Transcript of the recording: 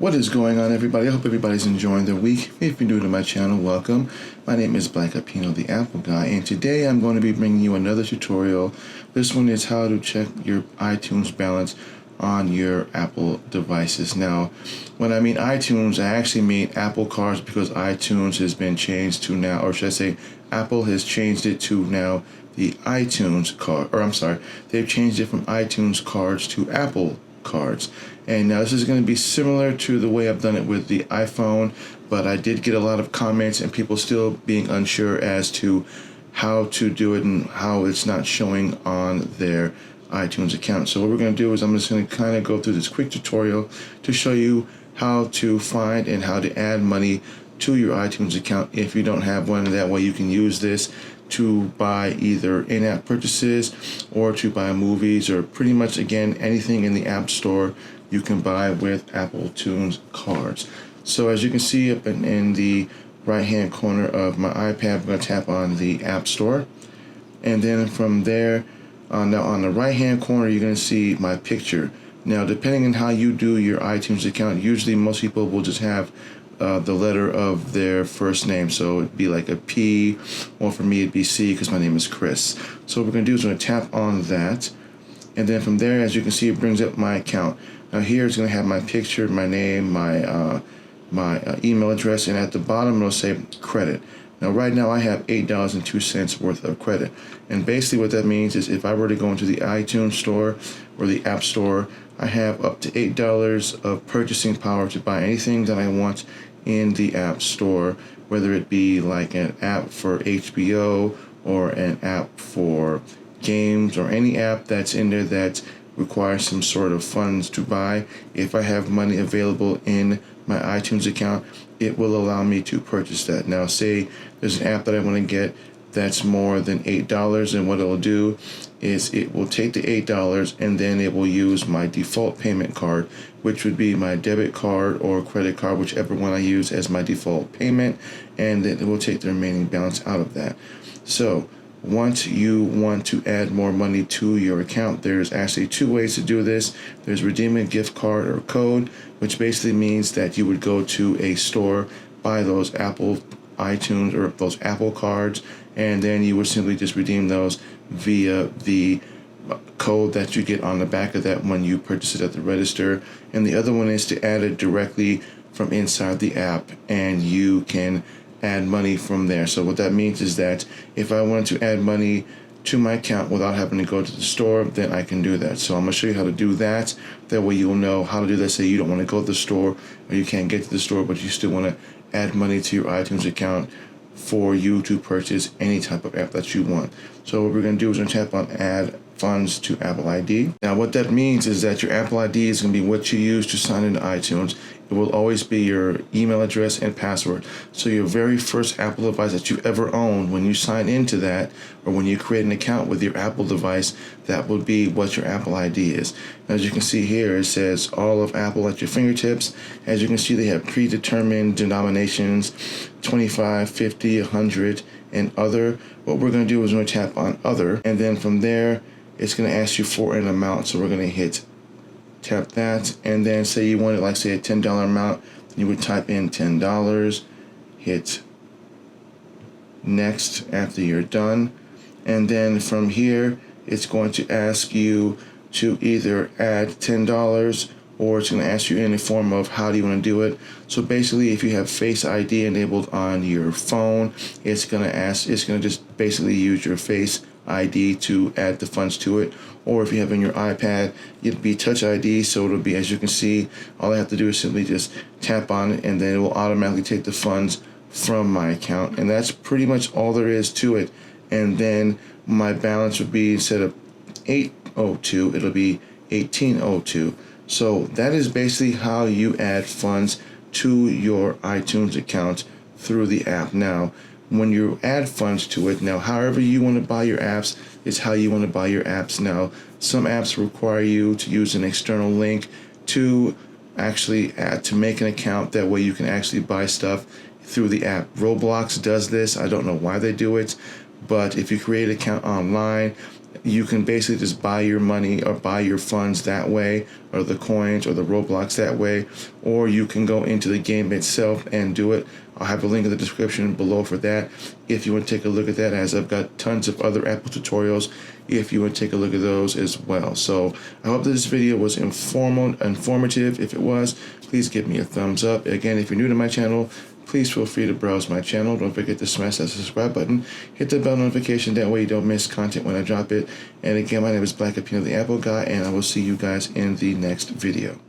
What is going on, everybody? I hope everybody's enjoying their week. If you're new to my channel, welcome. My name is Black Apino, the Apple Guy, and today I'm going to be bringing you another tutorial. This one is how to check your iTunes balance on your Apple devices. Now, when I mean iTunes, I actually mean Apple cards because iTunes has been changed to now, or should I say, Apple has changed it to now the iTunes card, or I'm sorry, they've changed it from iTunes cards to Apple cards. And now this is going to be similar to the way I've done it with the iPhone, but I did get a lot of comments and people still being unsure as to how to do it and how it's not showing on their iTunes account. So what we're going to do is I'm just going to kind of go through this quick tutorial to show you how to find and how to add money to your iTunes account if you don't have one. That way you can use this to buy either in-app purchases or to buy movies, or pretty much, again, anything in the App Store you can buy with Apple Tunes cards. So as you can see up in the right hand corner of my iPad, I'm going to tap on the App Store, and then from there now on the right hand corner you're going to see my picture. Now depending on how you do your iTunes account, usually most people will just have the letter of their first name, so it'd be like a P, or for me it'd be C because my name is Chris. So what we're going to do is we're going to tap on that, and then from there, as you can see, it brings up my account. Now here it's going to have my picture, my name, my email address, and at the bottom it'll say credit. Now right now I have $8.02 worth of credit, and basically what that means is if I were to go into the iTunes store or the App Store, I have up to $8 of purchasing power to buy anything that I want in the App Store, whether it be like an app for HBO or an app for games or any app that's in there that requires some sort of funds to buy. If I have money available in my iTunes account, it will allow me to purchase that. Now say there's an app that I want to get that's more than $8, and what it'll do is it will take the $8 and then it will use my default payment card, which would be my debit card or credit card, whichever one I use as my default payment, and then it will take the remaining balance out of that. So once you want to add more money to your account, there's actually two ways to do this. There's redeeming a gift card or code, which basically means that you would go to a store, buy those Apple iTunes or those Apple cards, and then you would simply just redeem those via the code that you get on the back of that when you purchase it at the register. And the other one is to add it directly from inside the app, and you can add money from there. So what that means is that if I wanted to add money to my account without having to go to the store, then I can do that. So I'm going to show you how to do that. That way you'll know how to do that. Say you don't want to go to the store, or you can't get to the store, but you still want to add money to your iTunes account for you to purchase any type of app that you want. So what we're going to do is we're going to tap on add funds to Apple ID. Now what that means is that your Apple ID is going to be what you use to sign into iTunes. It will always be your email address and password. So your very first Apple device that you ever own, when you sign into that, or when you create an account with your Apple device, that will be what your Apple ID is. As you can see here, it says all of Apple at your fingertips. As you can see, they have predetermined denominations, 25, 50, 100, and other. What we're going to do is we're going to tap on other, and then from there, it's going to ask you for an amount. So we're going to tap that, and then say you wanted, like say, a $10 amount, you would type in $10, hit next after you're done, and then from here it's going to ask you to either add $10, or it's going to ask you in the form of how do you want to do it. So basically, if you have Face ID enabled on your phone, it's going to just basically use your Face ID to add the funds to it. Or if you have in your iPad, it'd be Touch ID, so it'll be, as you can see, all I have to do is simply just tap on it, and then it will automatically take the funds from my account. And that's pretty much all there is to it. And then my balance would be, instead of 802, it'll be 1802. So that is basically how you add funds to your iTunes account through the app. Now, when you add funds to it, now however you want to buy your apps is how you want to buy your apps. Now, some apps require you to use an external link to actually make an account. That way you can actually buy stuff through the app. Roblox does this. I don't know why they do it, but if you create an account online, you can basically just buy your money or buy your funds that way, or the coins or the Roblox that way, or you can go into the game itself and do it. I'll have a link in the description below for that if you want to take a look at that, as I've got tons of other Apple tutorials if you want to take a look at those as well. So I hope that this video was informative. If it was, please give me a thumbs up. Again, if you're new to my channel, please feel free to browse my channel. Don't forget to smash that subscribe button. Hit the bell notification. That way you don't miss content when I drop it. And again, my name is Black Apino, the Apple Guy, and I will see you guys in the next video.